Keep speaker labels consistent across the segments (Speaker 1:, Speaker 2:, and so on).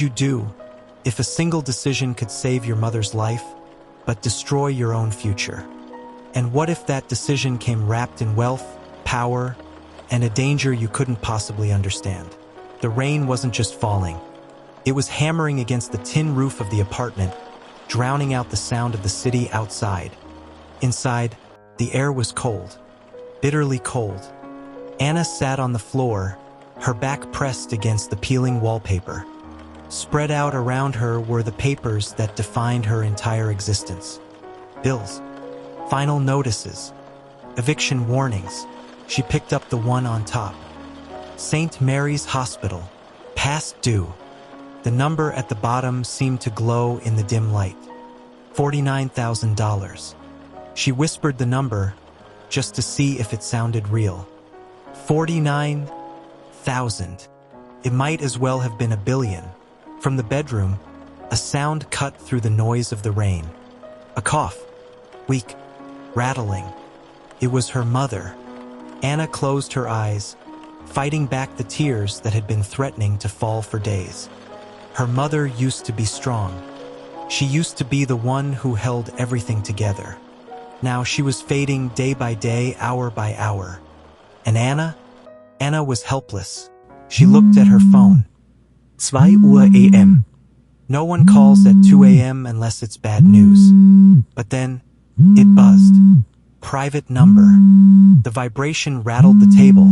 Speaker 1: You do, if a single decision could save your mother's life, but destroy your own future? And what if that decision came wrapped in wealth, power, and a danger you couldn't possibly understand? The rain wasn't just falling. It was hammering against the tin roof of the apartment, drowning out the sound of the city outside. Inside, the air was cold, bitterly cold. Anna sat on the floor, her back pressed against the peeling wallpaper. Spread out around her were the papers that defined her entire existence. Bills, final notices, eviction warnings. She picked up the one on top. St. Mary's Hospital, past due. The number at the bottom seemed to glow in the dim light. $49,000. She whispered the number just to see if it sounded real. 49,000. It might as well have been a billion. From the bedroom, a sound cut through the noise of the rain. A cough, weak, rattling. It was her mother. Anna closed her eyes, fighting back the tears that had been threatening to fall for days. Her mother used to be strong. She used to be the one who held everything together. Now she was fading day by day, hour by hour. And Anna was helpless. She looked at her phone.
Speaker 2: 2 Uhr AM.
Speaker 1: No one calls at 2 a.m. unless it's bad news. But then, it buzzed. Private number. The vibration rattled the table,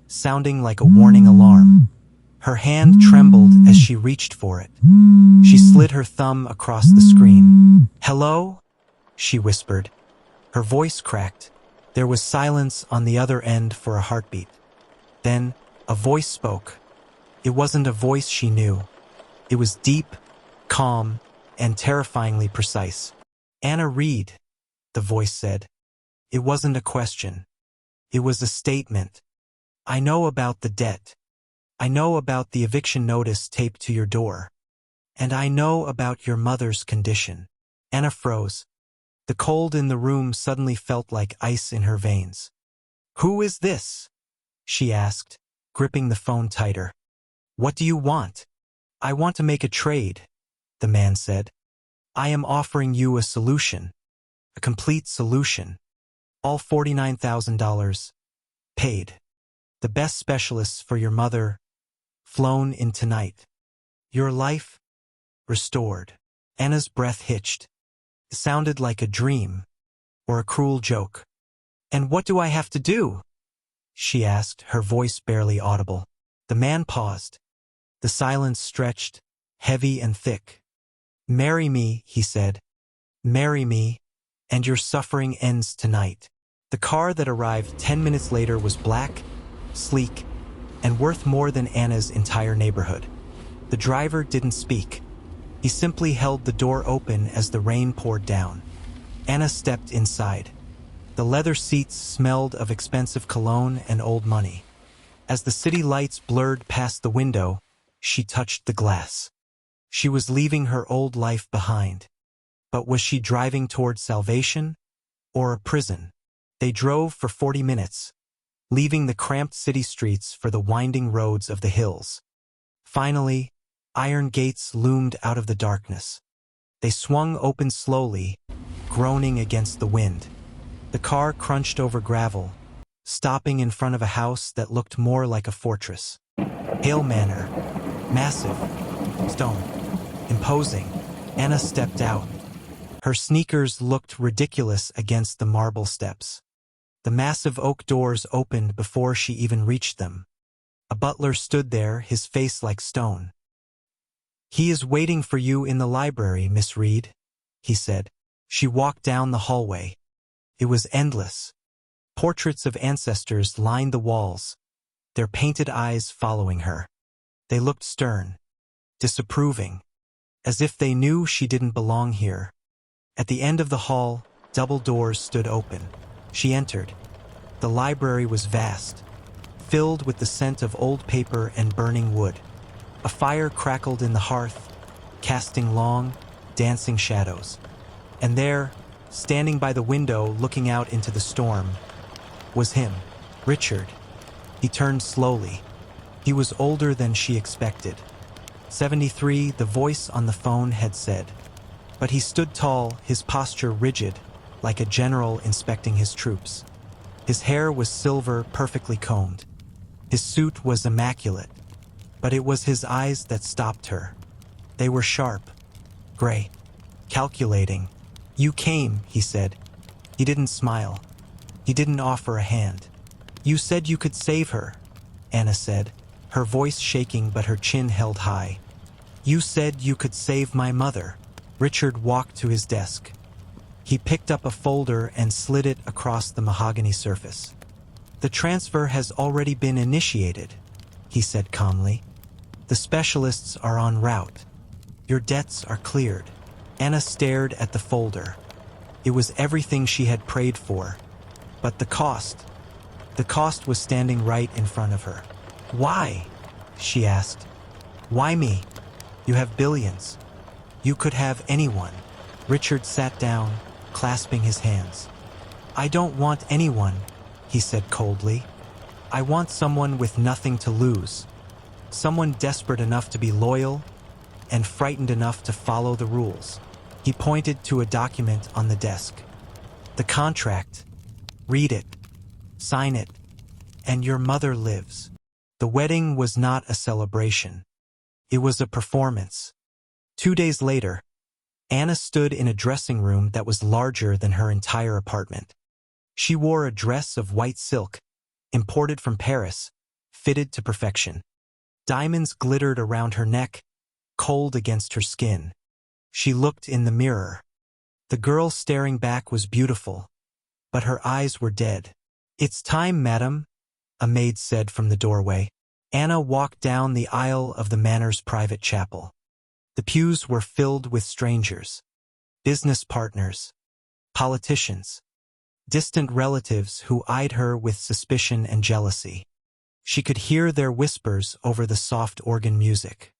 Speaker 1: sounding like a warning alarm. Her hand trembled as she reached for it. She slid her thumb across the screen. "Hello?" she whispered. Her voice cracked. There was silence on the other end for a heartbeat. Then, a voice spoke. It wasn't a voice she knew. It was deep, calm, and terrifyingly precise. "Anna Reed," the voice said. It wasn't a question. It was a statement. "I know about the debt. I know about the eviction notice taped to your door. And I know about your mother's condition." Anna froze. The cold in the room suddenly felt like ice in her veins. "Who is this?" she asked, gripping the phone tighter. "What do you want?" "I want to make a trade," the man said. "I am offering you a solution. A complete solution. All $49,000. Paid. The best specialists for your mother. Flown in tonight. Your life restored." Anna's breath hitched. It sounded like a dream, or a cruel joke. "And what do I have to do?" she asked, her voice barely audible. The man paused. The silence stretched, heavy and thick. "Marry me," he said. "Marry me, and your suffering ends tonight." The car that arrived 10 minutes later was black, sleek, and worth more than Anna's entire neighborhood. The driver didn't speak. He simply held the door open as the rain poured down. Anna stepped inside. The leather seats smelled of expensive cologne and old money. As the city lights blurred past the window, she touched the glass. She was leaving her old life behind. But was she driving toward salvation or a prison? They drove for 40 minutes, leaving the cramped city streets for the winding roads of the hills. Finally, iron gates loomed out of the darkness. They swung open slowly, groaning against the wind. The car crunched over gravel, stopping in front of a house that looked more like a fortress. Hale Manor. Massive. Stone. Imposing. Anna stepped out. Her sneakers looked ridiculous against the marble steps. The massive oak doors opened before she even reached them. A butler stood there, his face like stone. "He is waiting for you in the library, Miss Reed," he said. She walked down the hallway. It was endless. Portraits of ancestors lined the walls, their painted eyes following her. They looked stern, disapproving, as if they knew she didn't belong here. At the end of the hall, double doors stood open. She entered. The library was vast, filled with the scent of old paper and burning wood. A fire crackled in the hearth, casting long, dancing shadows. And there, standing by the window looking out into the storm, was him, Richard. He turned slowly. He was older than she expected. 73, the voice on the phone had said. But he stood tall, his posture rigid, like a general inspecting his troops. His hair was silver, perfectly combed. His suit was immaculate, but it was his eyes that stopped her. They were sharp, gray, calculating. "You came," he said. He didn't smile. He didn't offer a hand. "You said you could save her," Anna said, her voice shaking but her chin held high. "You said you could save my mother." Richard walked to his desk. He picked up a folder and slid it across the mahogany surface. "The transfer has already been initiated," he said calmly. "The specialists are en route. Your debts are cleared." Anna stared at the folder. It was everything she had prayed for. But the cost was standing right in front of her. "Why?" she asked. "Why me? You have billions. You could have anyone." Richard sat down, clasping his hands. "I don't want anyone," he said coldly. "I want someone with nothing to lose. Someone desperate enough to be loyal and frightened enough to follow the rules." He pointed to a document on the desk. "The contract. Read it. Sign it. And your mother lives." The wedding was not a celebration. It was a performance. 2 days later, Anna stood in a dressing room that was larger than her entire apartment. She wore a dress of white silk, imported from Paris, fitted to perfection. Diamonds glittered around her neck, cold against her skin. She looked in the mirror. The girl staring back was beautiful, but her eyes were dead. "It's time, madam," a maid said from the doorway. Anna walked down the aisle of the manor's private chapel. The pews were filled with strangers, business partners, politicians, distant relatives who eyed her with suspicion and jealousy. She could hear their whispers over the soft organ music.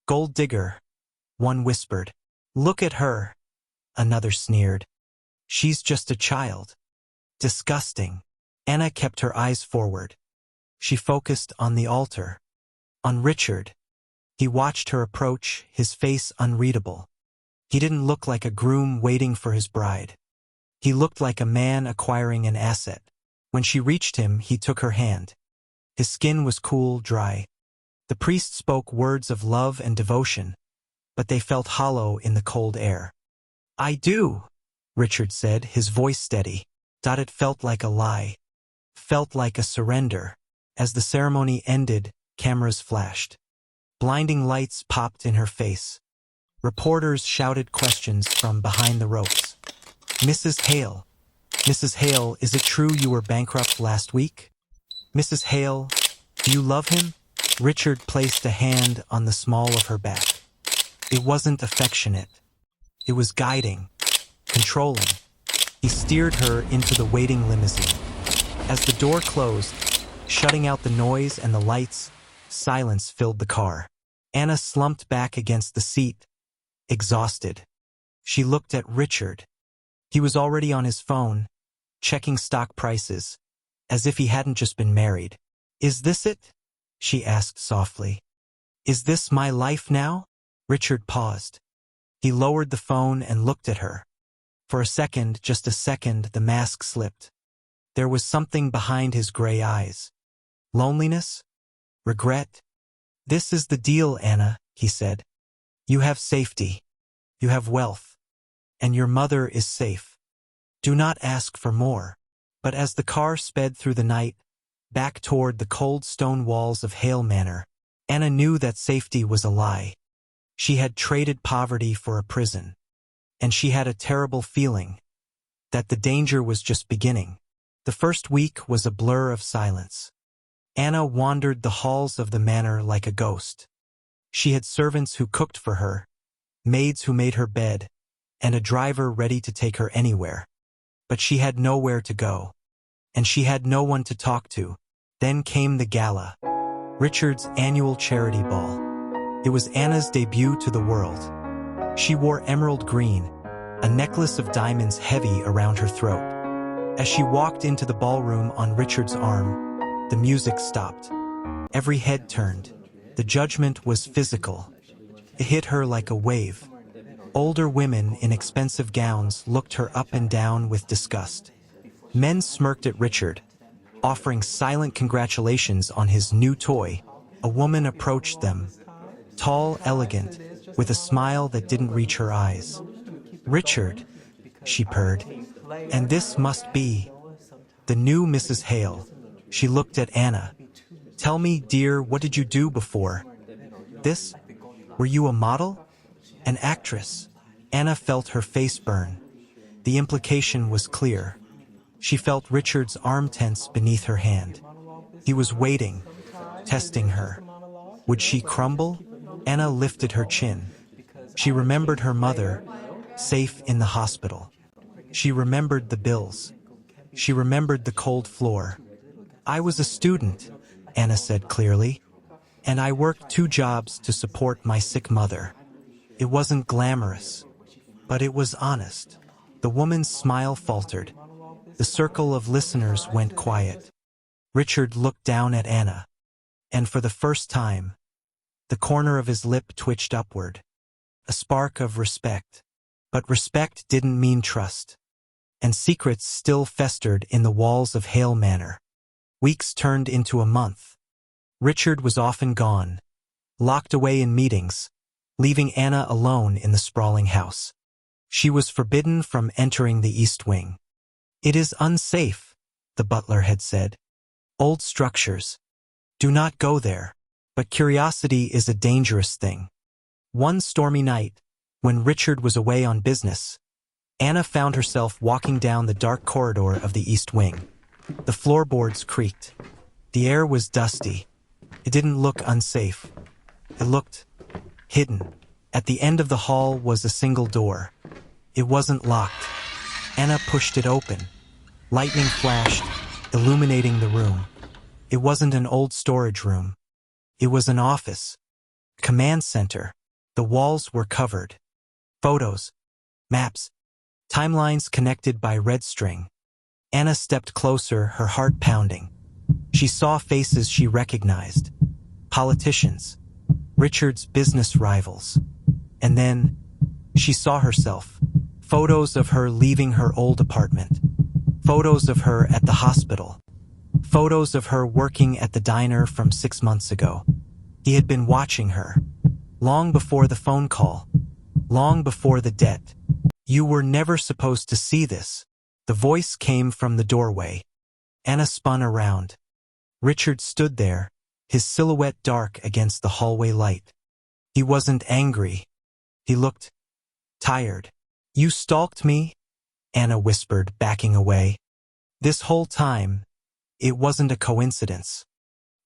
Speaker 1: "Gold digger," one whispered. "Look at her," another sneered. "She's just a child." Disgusting. Anna kept her eyes forward. She focused on the altar, on Richard. He watched her approach, his face unreadable. He didn't look like a groom waiting for his bride. He looked like a man acquiring an asset. When she reached him, he took her hand. His skin was cool, dry. The priest spoke words of love and devotion, but they felt hollow in the cold air. "I do," Richard said, his voice steady. It felt like a lie. Felt like a surrender. As the ceremony ended, cameras flashed. Blinding lights popped in her face. Reporters shouted questions from behind the ropes. "Mrs. Hale. Mrs. Hale, is it true you were bankrupt last week? Mrs. Hale, do you love him?" Richard placed a hand on the small of her back. It wasn't affectionate. It was guiding, controlling. He steered her into the waiting limousine. As the door closed, shutting out the noise and the lights, silence filled the car. Anna slumped back against the seat, exhausted. She looked at Richard. He was already on his phone, checking stock prices, as if he hadn't just been married. "Is this it?" she asked softly. "Is this my life now?" Richard paused. He lowered the phone and looked at her. For a second, just a second, the mask slipped. There was something behind his gray eyes. Loneliness? Regret? "This is the deal, Anna," he said. "You have safety. You have wealth. And your mother is safe. Do not ask for more." But as the car sped through the night, back toward the cold stone walls of Hale Manor, Anna knew that safety was a lie. She had traded poverty for a prison. And she had a terrible feeling that the danger was just beginning. The first week was a blur of silence. Anna wandered the halls of the manor like a ghost. She had servants who cooked for her, maids who made her bed, and a driver ready to take her anywhere. But she had nowhere to go, and she had no one to talk to. Then came the gala, Richard's annual charity ball. It was Anna's debut to the world. She wore emerald green, a necklace of diamonds heavy around her throat. As she walked into the ballroom on Richard's arm, the music stopped. Every head turned. The judgment was physical. It hit her like a wave. Older women in expensive gowns looked her up and down with disgust. Men smirked at Richard, offering silent congratulations on his new toy. A woman approached them, tall, elegant, with a smile that didn't reach her eyes. "Richard," she purred, "and this must be the new Mrs. Hale." She looked at Anna. "Tell me, dear, what did you do before this? Were you a model? An actress?" Anna felt her face burn. The implication was clear. She felt Richard's arm tense beneath her hand. He was waiting, testing her. Would she crumble? Anna lifted her chin. She remembered her mother, safe in the hospital. She remembered the bills. She remembered the cold floor. "I was a student," Anna said clearly, "and I worked 2 jobs to support my sick mother. It wasn't glamorous, but it was honest." The woman's smile faltered. The circle of listeners went quiet. Richard looked down at Anna, and for the first time, the corner of his lip twitched upward. A spark of respect. But respect didn't mean trust. And secrets still festered in the walls of Hale Manor. Weeks turned into a month. Richard was often gone, locked away in meetings, leaving Anna alone in the sprawling house. She was forbidden from entering the East Wing. "It is unsafe," the butler had said. "Old structures. Do not go there." But curiosity is a dangerous thing. One stormy night, when Richard was away on business, Anna found herself walking down the dark corridor of the East Wing. The floorboards creaked. The air was dusty. It didn't look unsafe. It looked hidden. At the end of the hall was a single door. It wasn't locked. Anna pushed it open. Lightning flashed, illuminating the room. It wasn't an old storage room. It was an office. Command center. The walls were covered. Photos. Maps. Timelines connected by red string. Anna stepped closer, her heart pounding. She saw faces she recognized. Politicians. Richard's business rivals. And then, she saw herself. Photos of her leaving her old apartment. Photos of her at the hospital. Photos of her working at the diner from 6 months ago. He had been watching her. Long before the phone call. Long before the debt. "You were never supposed to see this." The voice came from the doorway. Anna spun around. Richard stood there, his silhouette dark against the hallway light. He wasn't angry. He looked tired. "You stalked me?" Anna whispered, backing away. "This whole time, it wasn't a coincidence.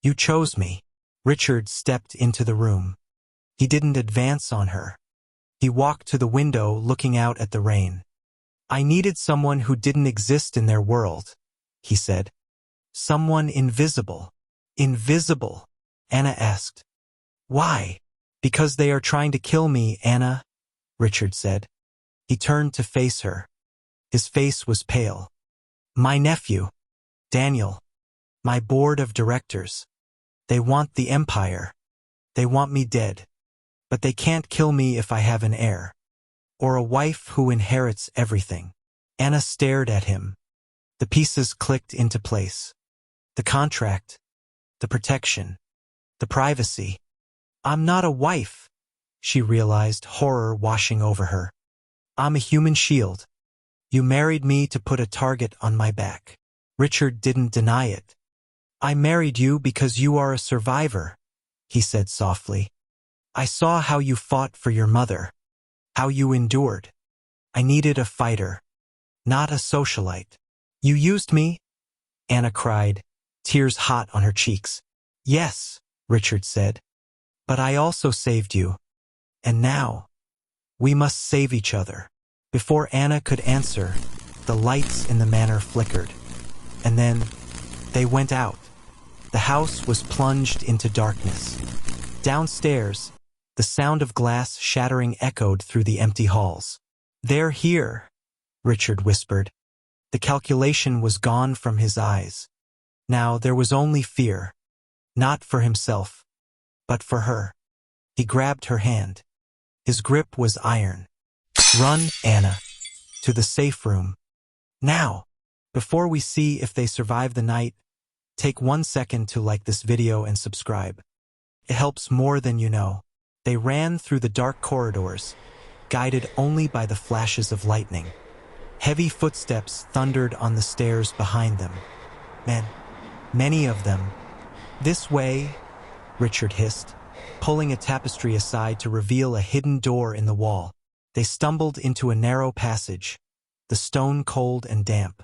Speaker 1: You chose me." Richard stepped into the room. He didn't advance on her. He walked to the window, looking out at the rain. "I needed someone who didn't exist in their world," he said. "Someone invisible." "Invisible?" Anna asked. "Why?" "Because they are trying to kill me, Anna," Richard said. He turned to face her. His face was pale. "My nephew, Daniel. My board of directors. They want the empire. They want me dead. But they can't kill me if I have an heir. Or a wife who inherits everything." Anna stared at him. The pieces clicked into place. The contract. The protection. The privacy. "I'm not a wife," she realized, horror washing over her. "I'm a human shield. You married me to put a target on my back." Richard didn't deny it. "I married you because you are a survivor," he said softly. "I saw how you fought for your mother, how you endured. I needed a fighter, not a socialite." "You used me?" Anna cried, tears hot on her cheeks. "Yes," Richard said. "But I also saved you. And now, we must save each other." Before Anna could answer, the lights in the manor flickered. And then, they went out. The house was plunged into darkness. Downstairs, the sound of glass shattering echoed through the empty halls. "They're here," Richard whispered. The calculation was gone from his eyes. Now there was only fear. Not for himself, but for her. He grabbed her hand. His grip was iron. Run, Anna, to the safe room. Now, before we see if they survive the night, take 1 second to like this video and subscribe. It helps more than you know. They ran through the dark corridors, guided only by the flashes of lightning. Heavy footsteps thundered on the stairs behind them. Men, many of them. This way, Richard hissed, pulling a tapestry aside to reveal a hidden door in the wall. They stumbled into a narrow passage, the stone cold and damp.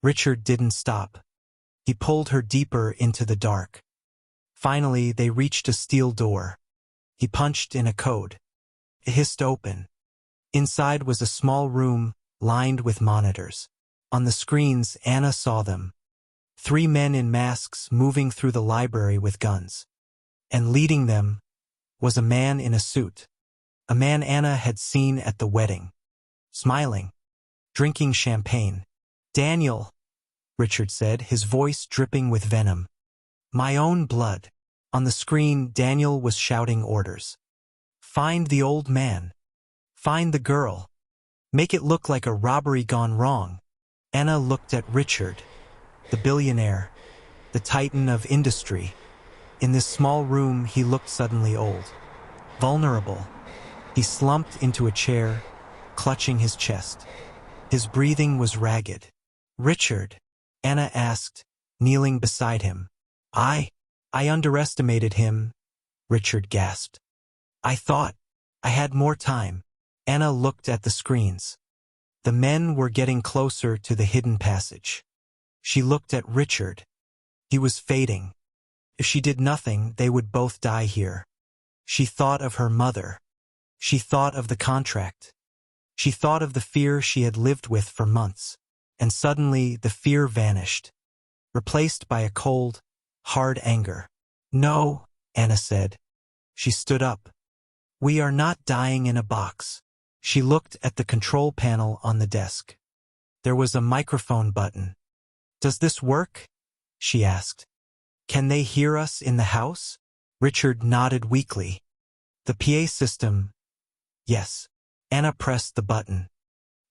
Speaker 1: Richard didn't stop. He pulled her deeper into the dark. Finally, they reached a steel door. He punched in a code. It hissed open. Inside was a small room lined with monitors. On the screens, Anna saw them. 3 men in masks moving through the library with guns. And leading them was a man in a suit. A man Anna had seen at the wedding. Smiling. Drinking champagne. Daniel, Richard said, his voice dripping with venom. My own blood. On the screen, Daniel was shouting orders. Find the old man. Find the girl. Make it look like a robbery gone wrong. Anna looked at Richard, the billionaire, the titan of industry. In this small room, he looked suddenly old. Vulnerable. He slumped into a chair, clutching his chest. His breathing was ragged. Richard, Anna asked, kneeling beside him. I underestimated him, Richard gasped. I thought I had more time. Anna looked at the screens. The men were getting closer to the hidden passage. She looked at Richard. He was fading. If she did nothing, they would both die here. She thought of her mother. She thought of the contract. She thought of the fear she had lived with for months. And suddenly the fear vanished, replaced by a cold, hard anger. No, Anna said. She stood up. We are not dying in a box. She looked at the control panel on the desk. There was a microphone button. Does this work? She asked. Can they hear us in the house? Richard nodded weakly. The PA system. Yes. Anna pressed the button.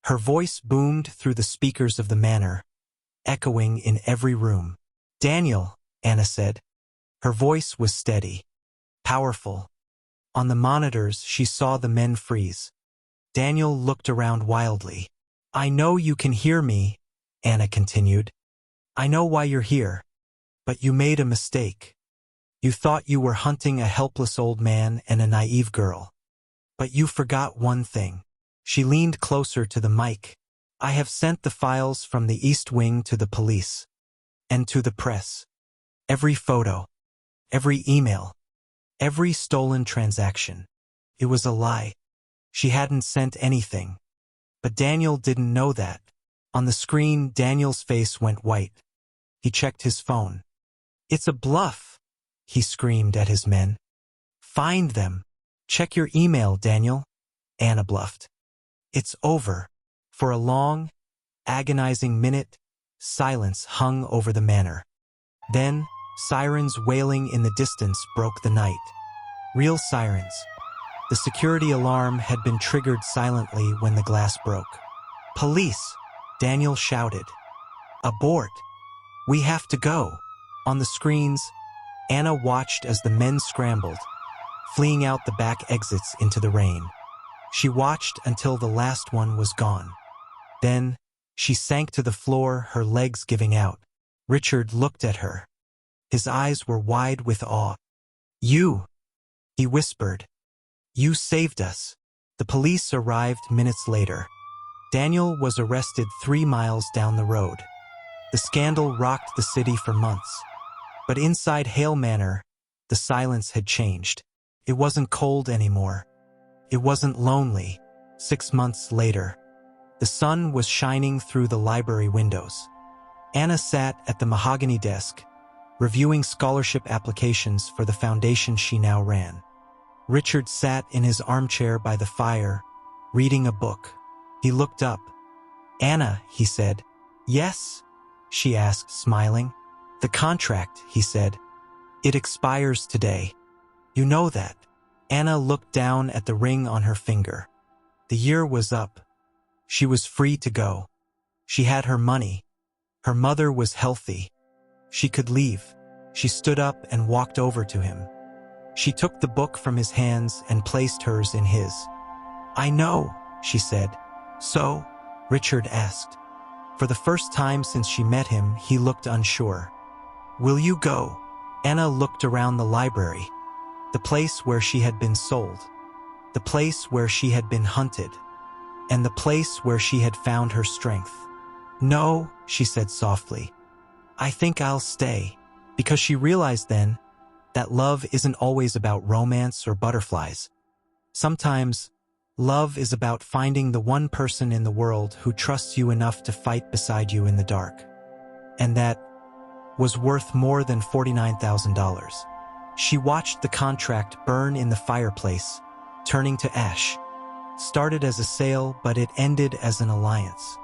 Speaker 1: Her voice boomed through the speakers of the manor, echoing in every room. Daniel, Anna said. Her voice was steady, powerful. On the monitors, she saw the men freeze. Daniel looked around wildly. I know you can hear me, Anna continued. I know why you're here. But you made a mistake. You thought you were hunting a helpless old man and a naive girl. But you forgot one thing. She leaned closer to the mic. I have sent the files from the East Wing to the police. And to the press. Every photo. Every email. Every stolen transaction. It was a lie. She hadn't sent anything. But Daniel didn't know that. On the screen, Daniel's face went white. He checked his phone. It's a bluff, he screamed at his men. Find them. Check your email, Daniel, Anna bluffed. It's over. For a long, agonizing minute, silence hung over the manor. Then, sirens wailing in the distance broke the night. Real sirens. The security alarm had been triggered silently when the glass broke. Police, Daniel shouted. Abort. We have to go. On the screens, Anna watched as the men scrambled, fleeing out the back exits into the rain. She watched until the last one was gone. Then, she sank to the floor, her legs giving out. Richard looked at her. His eyes were wide with awe. You, he whispered. You saved us. The police arrived minutes later. Daniel was arrested 3 miles down the road. The scandal rocked the city for months. But inside Hale Manor, the silence had changed. It wasn't cold anymore. It wasn't lonely. 6 months later, the sun was shining through the library windows. Anna sat at the mahogany desk, reviewing scholarship applications for the foundation she now ran. Richard sat in his armchair by the fire, reading a book. He looked up. Anna, he said. Yes? She asked, smiling. The contract, he said. It expires today. You know that. Anna looked down at the ring on her finger. The year was up. She was free to go. She had her money. Her mother was healthy. She could leave. She stood up and walked over to him. She took the book from his hands and placed hers in his. "I know," she said. "So?" Richard asked. For the first time since she met him, he looked unsure. "Will you go?" Anna looked around the library, the place where she had been sold, the place where she had been hunted, and the place where she had found her strength. "No," she said softly. "I think I'll stay." Because she realized then that love isn't always about romance or butterflies. Sometimes, love is about finding the one person in the world who trusts you enough to fight beside you in the dark. And that was worth more than $49,000. She watched the contract burn in the fireplace, turning to ash. Started as a sale, but it ended as an alliance.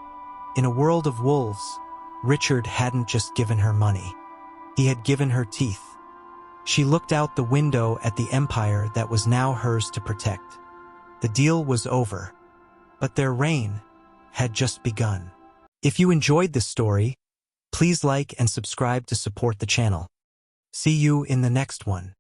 Speaker 1: In a world of wolves, Richard hadn't just given her money. He had given her teeth. She looked out the window at the empire that was now hers to protect. The deal was over, but their reign had just begun. If you enjoyed this story, please like and subscribe to support the channel. See you in the next one.